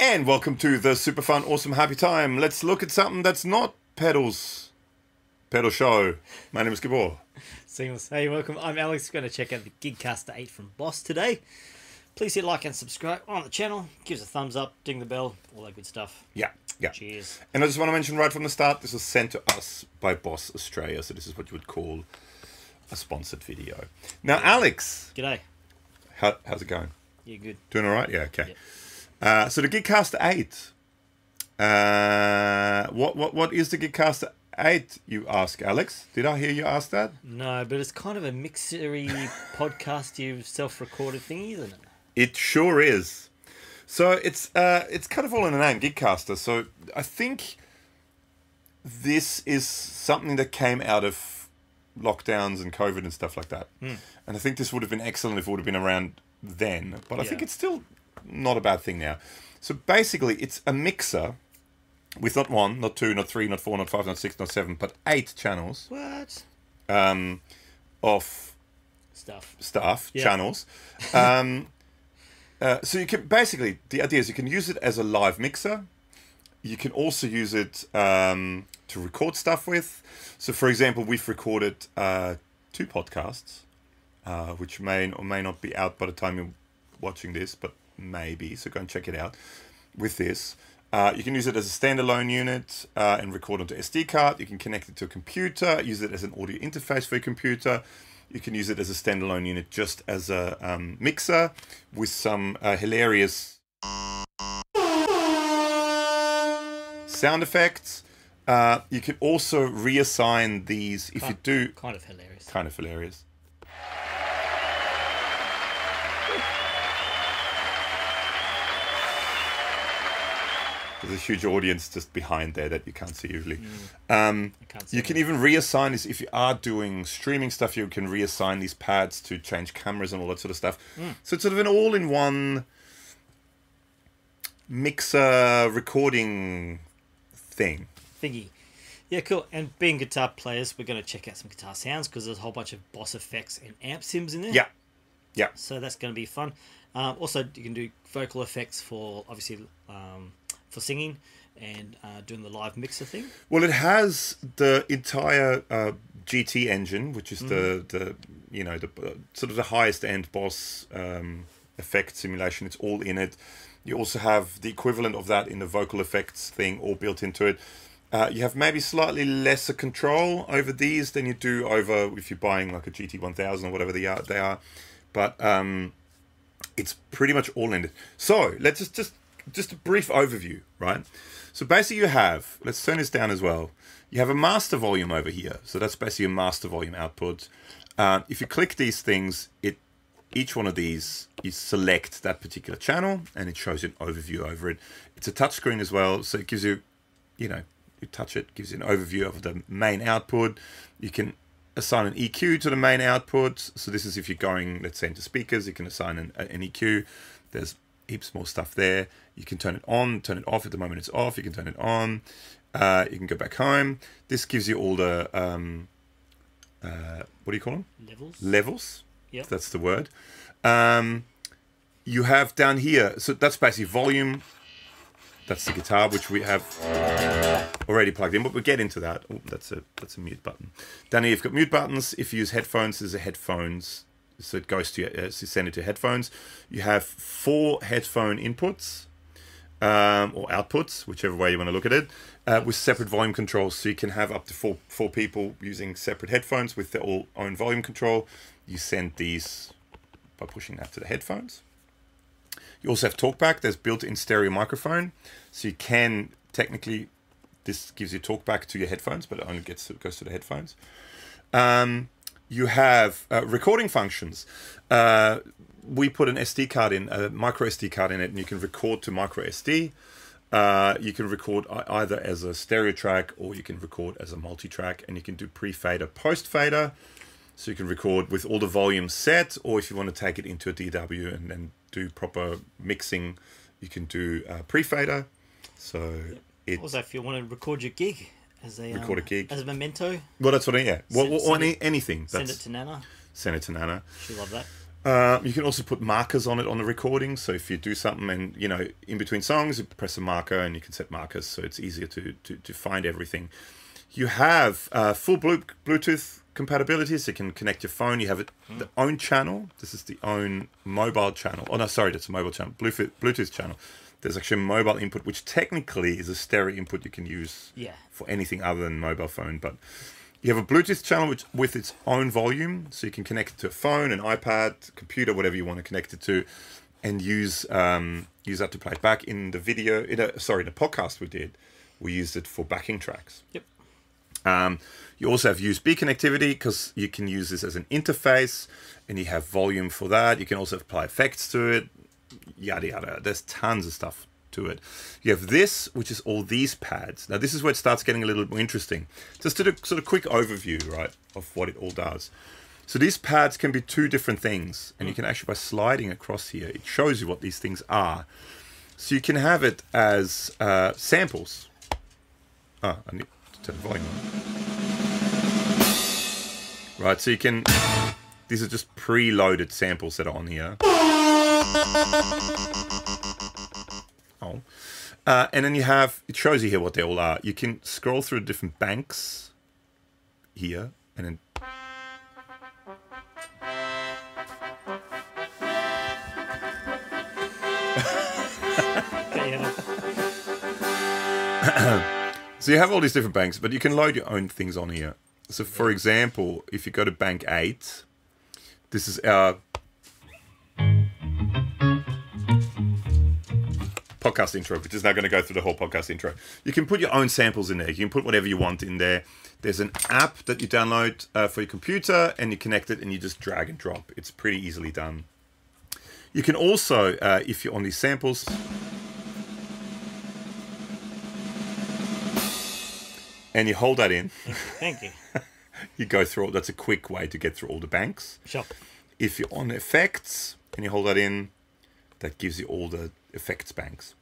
And welcome to the super fun, awesome, happy time. Let's look at something that's not pedals. Pedal show. My name is Gabor. Seamless. Hey, welcome. I'm Alex. Going to check out the Gigcaster 8 from Boss today. Please hit like and subscribe on the channel. Give us a thumbs up, ding the bell, all that good stuff. Yeah. Cheers. And I just want to mention right from the start, this was sent to us by Boss Australia, so this is what you would call a sponsored video. Now, Alex. G'day. How's it going? Yeah, good. Doing all right? Yeah, okay. Yep. So the Gigcaster 8. What is the Gigcaster 8, you ask, Alex? Did I hear you ask that? No, but it's kind of a mixery podcast you self-recorded thingy, isn't it? It sure is. So it's kind of all in the name, Gigcaster. So I think this is something that came out of lockdowns and COVID and stuff like that. And I think this would have been excellent if it would have been around then. But I think it's still not a bad thing now. So basically, it's a mixer with not one, not two, not three, not four, not five, not six, not seven, but 8 channels. What? Of stuff, channels. So you can basically, the idea is you can use it as a live mixer. You can also use it to record stuff with. So for example, we've recorded 2 podcasts, which may or may not be out by the time you're watching this, but maybe, so go and check it out with this. You can use it as a standalone unit and record onto SD card. You can connect it to a computer, use it as an audio interface for your computer. You can use it as a standalone unit just as a mixer with some hilarious sound effects. You can also reassign these if you do... Kind of hilarious. Kind of hilarious. There's a huge audience just behind there that you can't see usually. You can even reassign this if you are doing streaming stuff. You can reassign these pads to change cameras and all that sort of stuff. So it's sort of an all-in-one mixer recording thingy. Yeah, cool. And being guitar players, we're going to check out some guitar sounds because there's a whole bunch of Boss effects and amp sims in there. Yeah. So that's going to be fun. Also, you can do vocal effects for obviously. For singing and doing the live mixer thing. Well, it has the entire GT engine, which is the sort of the highest end Boss effect simulation. It's all in it. You also have the equivalent of that in the vocal effects thing, all built into it. You have maybe slightly lesser control over these than you do over if you're buying like a GT1000 or whatever they are. But it's pretty much all in it. So let's just a brief overview, right? So basically you have, let's turn this down as well. You have a master volume over here. So that's basically a master volume output. If you click these things, each one of these, you select that particular channel and it shows you an overview over it. It's a touchscreen as well. So it gives you, you touch it, gives you an overview of the main output. You can assign an EQ to the main output. So this is if you're going, let's say, into speakers, you can assign an EQ. There's heaps more stuff there. You can turn it on, turn it off. At the moment it's off. You can turn it on. You can go back home. This gives you all the what do you call them? Levels. Yep. That's the word. You have down here, so that's basically volume. That's the guitar, which we have already plugged in, but we'll get into that. Oh, that's a mute button. Down here you've got mute buttons. If you use headphones, there's a headphones. So it goes to send it to headphones. You have 4 headphone inputs or outputs, whichever way you want to look at it, with separate volume controls. So you can have up to four people using separate headphones with their own volume control. You send these by pushing that to the headphones. You also have TalkBack. There's built-in stereo microphone, so you can technically, this gives you TalkBack to your headphones, but it only goes to the headphones. You have recording functions. We put an SD card in, a micro SD card in it, and you can record to micro SD. You can record either as a stereo track or you can record as a multi-track, and you can do pre-fader, post-fader. So you can record with all the volume set, or if you want to take it into a DW and then do proper mixing, you can do pre-fader. So also, if you want to record your gig. As a memento. Well, that's what I, yeah. Anything. Send it to Nana. Send it to Nana. She'll love that. You can also put markers on it on the recording. So if you do something and, you know, in between songs, you press a marker and you can set markers. So it's easier to find everything. You have full Bluetooth compatibility. So you can connect your phone. You have the own channel. This is the own mobile channel. Oh, no, sorry, that's a mobile channel. Bluetooth channel. There's actually a mobile input, which technically is a stereo input you can use for anything other than mobile phone. But you have a Bluetooth channel with its own volume, so you can connect it to a phone, an iPad, computer, whatever you want to connect it to, and use that to play it back. In the video, in the podcast we used it for backing tracks. Yep. You also have USB connectivity because you can use this as an interface, and you have volume for that. You can also apply effects to it. Yada yada. There's tons of stuff to it. You have this, which is all these pads. Now this is where it starts getting a little more interesting. Just to do a sort of quick overview, right, of what it all does. So these pads can be two different things, and you can actually, by sliding across here, it shows you what these things are. So you can have it as samples. Oh, I need to turn the volume on. Right, so you can, these are just preloaded samples that are on here. Oh. And then you have, it shows you here what they all are. You can scroll through different banks here, and then so you have all these different banks, but you can load your own things on here. So for example, if you go to bank 8, this is our podcast intro, which is now going to go through the whole podcast intro. You can put your own samples in there. You can put whatever you want in there. There's an app that you download for your computer, and you connect it and you just drag and drop. It's pretty easily done. You can also, if you're on these samples, and you hold that in. Thank you. You go through, that's a quick way to get through all the banks. Sure. If you're on effects and you hold that in, that gives you all the effects banks.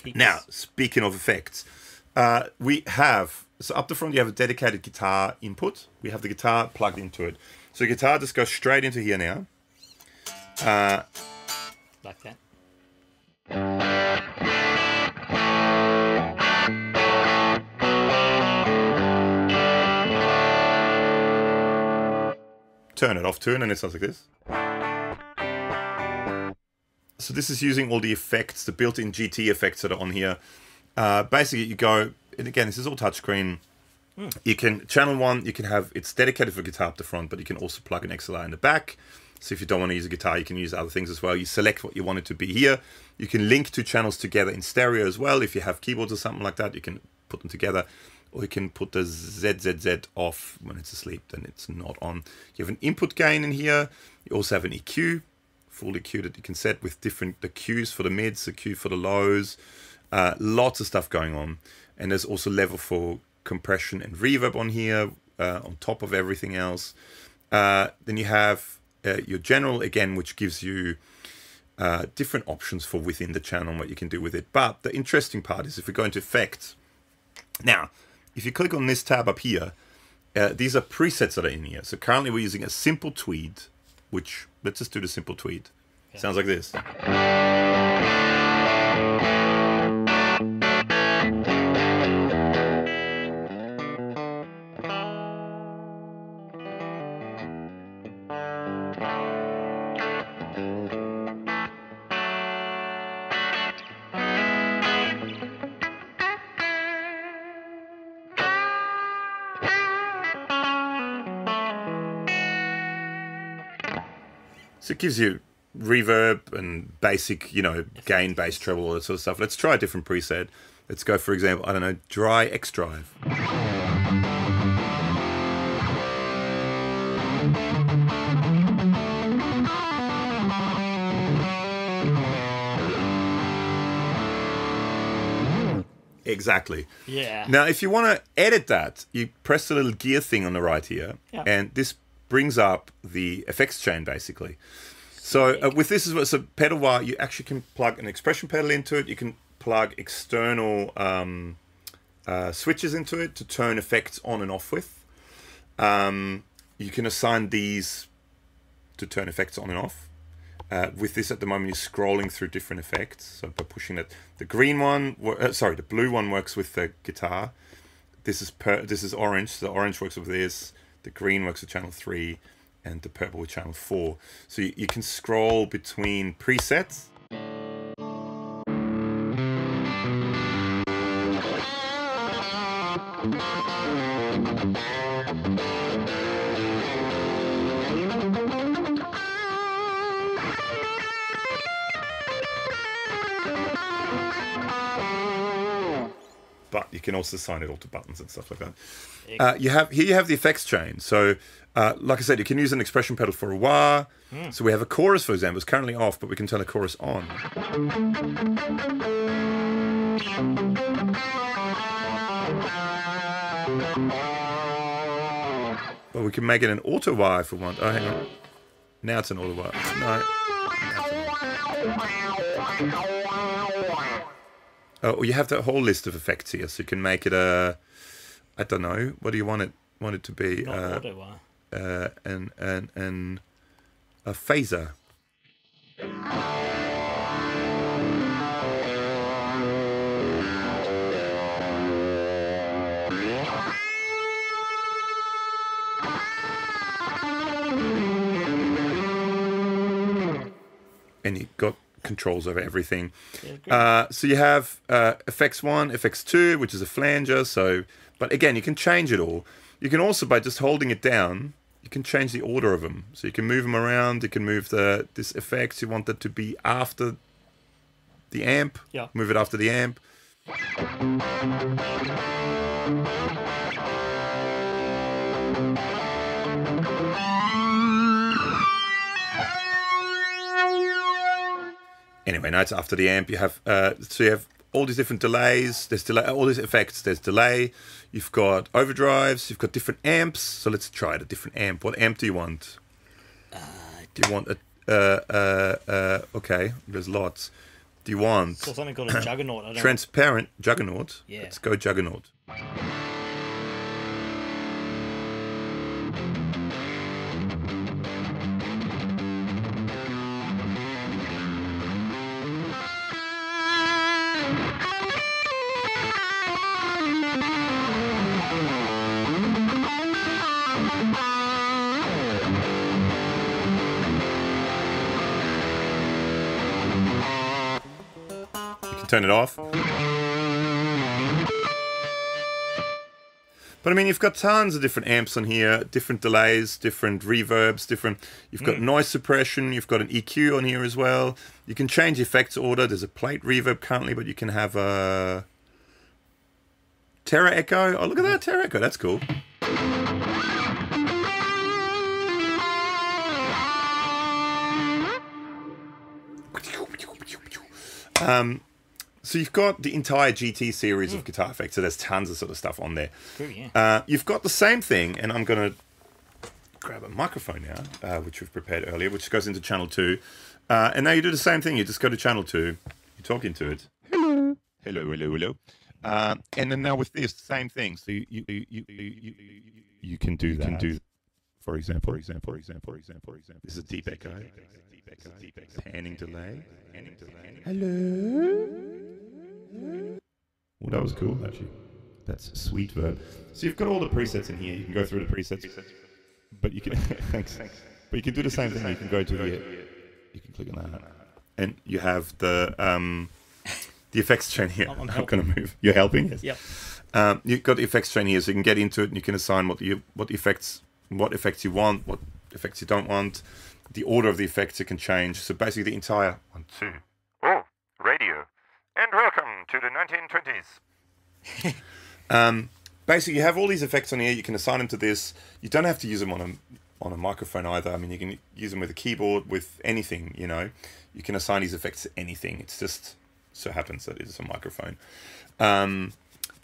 Peaks. Now, speaking of effects, we have, so up the front you have a dedicated guitar input. We have the guitar plugged into it. So the guitar just goes straight into here now. Like that. Turn it off tune and it sounds like this. So this is using all the effects, the built-in GT effects that are on here. Basically you go, and again this is all touchscreen. You can, channel 1, you can have, it's dedicated for guitar up the front, but you can also plug an XLR in the back. So if you don't want to use a guitar, you can use other things as well. You select what you want it to be here. You can link two channels together in stereo as well. If you have keyboards or something like that, you can put them together. Or you can put the ZZZ off when it's asleep, then it's not on. You have an input gain in here. You also have an EQ, full EQ that you can set with different, the Qs for the mids, the Q for the lows. Lots of stuff going on. And there's also level for compression and reverb on here, on top of everything else. Then you have your general, again, which gives you different options for within the channel and what you can do with it. But the interesting part is if we go into effects. Now, if you click on this tab up here, these are presets that are in here. So currently we're using a simple tweed, which, let's just do the simple tweed. Yeah. Sounds like this. So it gives you reverb and basic, you know, gain, bass, treble, all that sort of stuff. Let's try a different preset. Let's go, for example, I don't know, dry X drive. Exactly. Yeah. Now, if you want to edit that, you press the little gear thing on the right here, and this brings up the effects chain, basically. So with this as well, so pedal wire, you actually can plug an expression pedal into it. You can plug external switches into it to turn effects on and off with. You can assign these to turn effects on and off. With this at the moment, you're scrolling through different effects. So by pushing it, the green one, the blue one works with the guitar. This is orange. So the orange works with this. The green works with channel 3, and the purple with channel 4. So you can scroll between presets. But you can also assign it all to buttons and stuff like that. You have the effects chain. So, like I said, you can use an expression pedal for a wah. So we have a chorus, for example. It's currently off, but we can turn the chorus on. But we can make it an auto wah if we want. Oh, hang on. Now it's an auto wah. No. Oh, you have that whole list of effects here, so you can make it a, I don't know, what do you want it to be? An a phaser. And you got controls over everything. So you have effects 1, effects 2, which is a flanger. So, but again, you can change it all. You can also, by just holding it down, you can change the order of them. So you can move them around. You can move this effects. You want that to be after the amp. Yeah. Move it after the amp. Anyway, now it's after the amp. You have so you have all these different delays. There's delay, all these effects. There's delay. You've got overdrives. You've got different amps. So let's try it. A different amp. What amp do you want? Do you want a? Okay, there's lots. Do you want? So something called a Juggernaut. I don't transparent Juggernaut. Yeah. Let's go Juggernaut. Turn it off. But I mean, you've got tons of different amps on here, different delays, different reverbs, you've got noise suppression, you've got an EQ on here as well. You can change effects order. There's a plate reverb currently, but you can have a Terra Echo. Oh, look at that, Terra Echo. That's cool. So you've got the entire GT series of guitar effects, so there's tons of sort of stuff on there. Cool, yeah. You've got the same thing, and I'm going to grab a microphone now, which we've prepared earlier, which goes into channel 2. And now you do the same thing. You just go to channel 2. You talk into it. Hello. Hello, hello, hello. And then now with this, same thing. So you can do that. You can do, for example, this is a deep echo. Panning delay. Hello. Well, that was cool, actually. That's a sweet verb. So you've got all the presets in here. You can go through the presets, but you can thanks. But you can do the same thing. You can go to here. You can click on that, and you have the effects chain here. I'm going to move. You're helping? Yes. Yep. You've got the effects chain here, so you can get into it, and you can assign what effects you want, what effects you don't want. The order of the effects you can change. So basically, the entire 1, 2. Oh, radio. And welcome to the 1920s. Basically, you have all these effects on here. You can assign them to this. You don't have to use them on a microphone either. I mean, you can use them with a keyboard, with anything, you know. You can assign these effects to anything. It's just so happens that it is a microphone.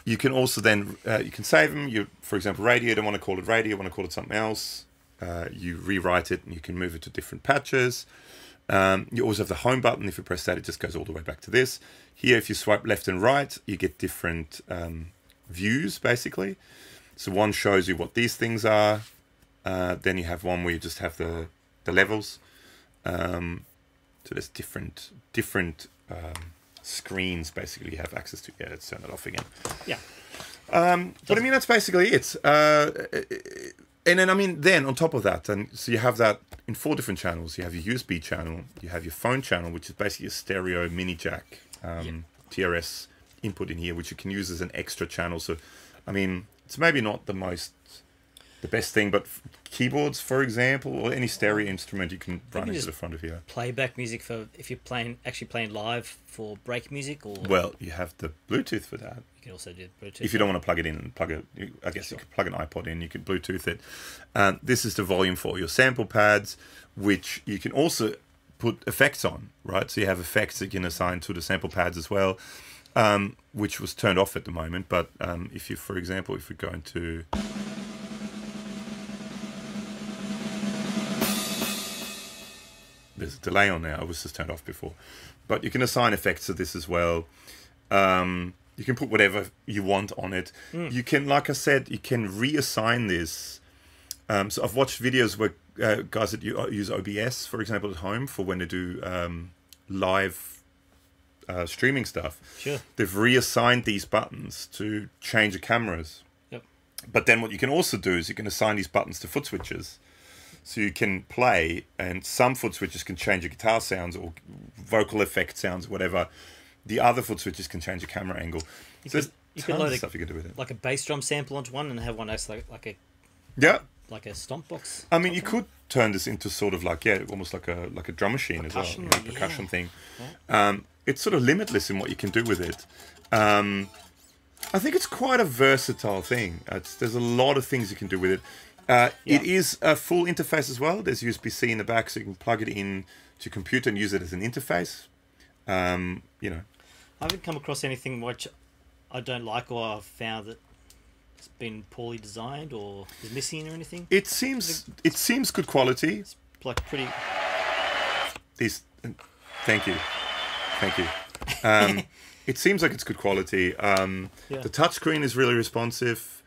You can also then, you can save them. For example, radio, you don't want to call it radio, you want to call it something else. You rewrite it and you can move it to different patches. You also have the home button. If you press that, it just goes all the way back to this. Here, if you swipe left and right, you get different views, basically. So one shows you what these things are. Then you have one where you just have the the levels. So there's different screens basically you have access to. Yeah, let's turn it off again. Yeah. But I mean, that's basically it. And then, I mean, then on top of that, and so you have that in 4 different channels. You have your USB channel, you have your phone channel, which is basically a stereo mini jack TRS input in here, which you can use as an extra channel. So, I mean, it's maybe not the best thing, but keyboards, for example, or any stereo instrument, you can run into the front of here. Playback music for if you're actually playing live for break music, or well, you have the Bluetooth for that. You can also do Bluetooth. If you don't want to plug it in and I guess you could plug an iPod in. You could Bluetooth it. This is the volume for your sample pads, which you can also put effects on, right? So you have effects that you can assign to the sample pads as well, which was turned off at the moment. But if you, for example, if we go into there's a delay on there. I was just turned off before. But you can assign effects to this as well. You can put whatever you want on it. You can, like I said, you can reassign this. So I've watched videos where guys that use OBS, for example, at home for when they do live streaming stuff. Sure. They've reassigned these buttons to change the cameras. Yep. But then what you can also do is you can assign these buttons to foot switches. So you can play, and some foot switches can change your guitar sounds or vocal effect sounds, whatever. The other foot switches can change the camera angle. So there's tons of stuff you can do with it. Like a bass drum sample onto one, and have one that's like a stomp box. I mean, you could turn this into sort of like almost like a drum machine as well, percussion thing. Yeah. It's sort of limitless in what you can do with it. I think it's quite a versatile thing. There's a lot of things you can do with it. It is a full interface as well. There's USB-C in the back, so you can plug it in to your computer and use it as an interface. You know, I haven't come across anything which I don't like, or I've found that it's been poorly designed or is missing or anything. It seems good quality. It's like pretty. Thank you. It seems like it's good quality. The touchscreen is really responsive.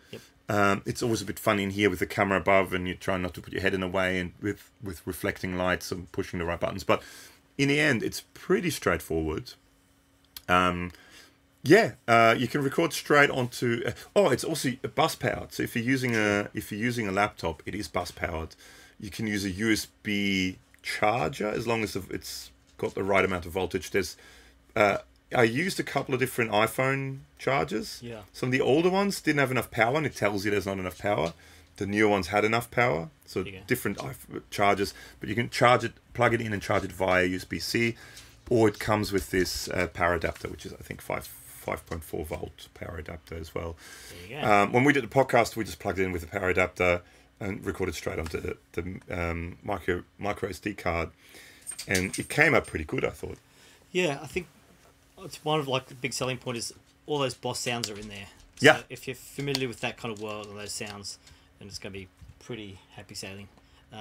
It's always a bit funny in here with the camera above, and you're trying not to put your head in the way, and with reflecting lights and pushing the right buttons. But in the end, it's pretty straightforward. You can record straight onto. It's also bus powered. So if you're using a laptop, it is bus powered. You can use a USB charger as long as it's got the right amount of voltage. There's I used a couple of different iPhone chargers. Yeah. Some of the older ones didn't have enough power, and it tells you there's not enough power. The newer ones had enough power, so different chargers. But you can charge it, plug it in, and charge it via USB-C, or it comes with this power adapter, which is I think 5.4 volt power adapter as well. There you go. When we did the podcast, we just plugged it in with the power adapter and recorded straight onto the micro SD card, and it came up pretty good, I thought. Yeah, I think it's one of like the big selling point is all those Boss sounds are in there. So if you're familiar with that kind of world and those sounds, then it's going to be pretty happy sailing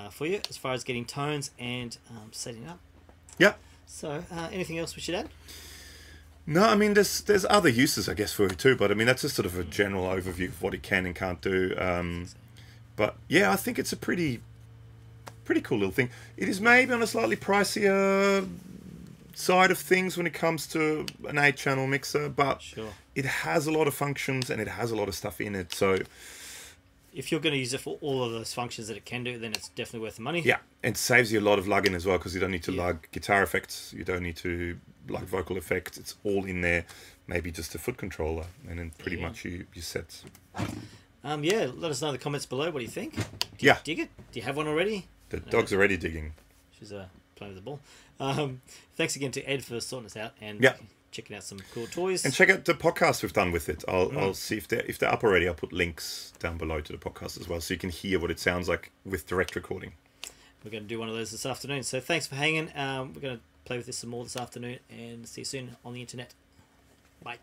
for you as far as getting tones and setting up. Yeah. So anything else we should add? No, I mean there's other uses I guess for it too, but I mean that's just sort of a general overview of what it can and can't do. But yeah, I think it's a pretty cool little thing. It is maybe on a slightly pricier side of things when it comes to an 8-channel mixer, but it has a lot of functions and it has a lot of stuff in it. So if you're going to use it for all of those functions that it can do, then it's definitely worth the money. Yeah, and saves you a lot of lugging as well, because you don't need to lug guitar effects, you don't need to lug vocal effects. It's all in there. Maybe just a foot controller, and then pretty much you set. Let us know in the comments below. What do you think? Do you dig it? Do you have one already? The dog's already digging. She's playing with the ball. Thanks again to Ed for sorting us out and checking out some cool toys. And check out the podcast we've done with it. I'll see if they're up already. I'll put links down below to the podcast as well, so you can hear what it sounds like with direct recording. We're going to do one of those this afternoon. So thanks for hanging. We're going to play with this some more this afternoon, and see you soon on the internet. Bye.